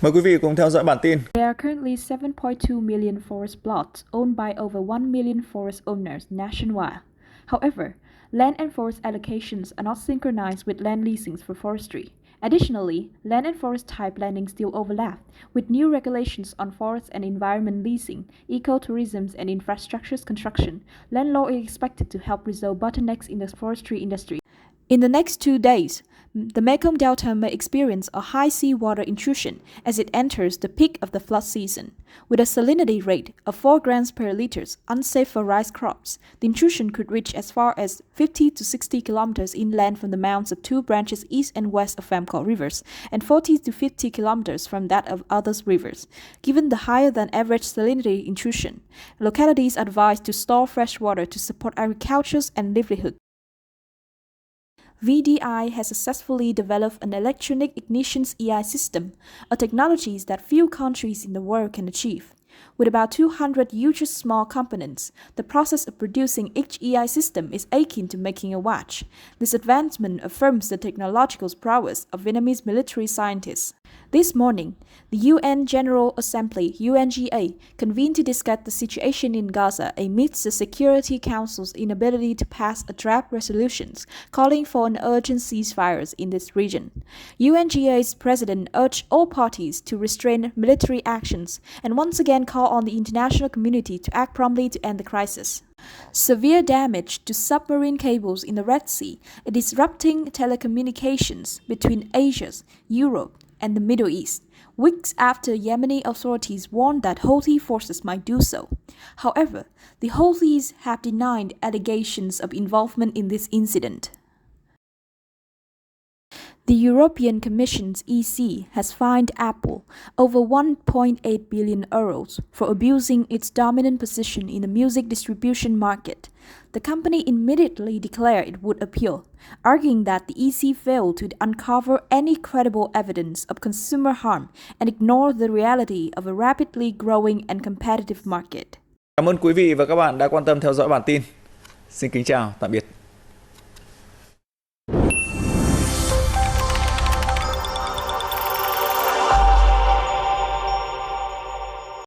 Mời quý vị cùng theo dõi bản tin. There are currently 7.2 million forest plots owned by over 1 million forest owners nationwide. However, land and forest allocations are not synchronized with land leasings for forestry. Additionally, land and forest type landing still overlap, with new regulations on forest and environment leasing, ecotourism, and infrastructure construction. Land law is expected to help resolve bottlenecks in the forestry industry. In the next 2 days, the Mekong Delta may experience a high seawater intrusion as it enters the peak of the flood season. With a salinity rate of 4 grams per liter, unsafe for rice crops, the intrusion could reach as far as 50 to 60 kilometers inland from the mouths of 2 branches east and west of Famco rivers, and 40 to 50 kilometers from that of other rivers. Given the higher than average salinity intrusion, localities are advised to store fresh water to support agriculture and livelihood. VDI has successfully developed an electronic ignitions EI system, a technology that few countries in the world can achieve. With about 200 huge small components, the process of producing each EI system is akin to making a watch. This advancement affirms the technological prowess of Vietnamese military scientists. This morning, the UN General Assembly (UNGA) convened to discuss the situation in Gaza amidst the Security Council's inability to pass a draft resolution calling for an urgent ceasefire in this region. UNGA's president urged all parties to restrain military actions and once again call on the international community to act promptly to end the crisis. Severe damage to submarine cables in the Red Sea is disrupting telecommunications between Asia, Europe, and the Middle East, weeks after Yemeni authorities warned that Houthi forces might do so. However, the Houthis have denied allegations of involvement in this incident. The European Commission's EC has fined Apple over 1.8 billion euros for abusing its dominant position in the music distribution market. The company immediately declared it would appeal, arguing that the EC failed to uncover any credible evidence of consumer harm and ignored the reality of a rapidly growing and competitive market. Cảm ơn quý vị và các bạn đã quan tâm theo dõi bản tin. Xin kính chào, tạm biệt.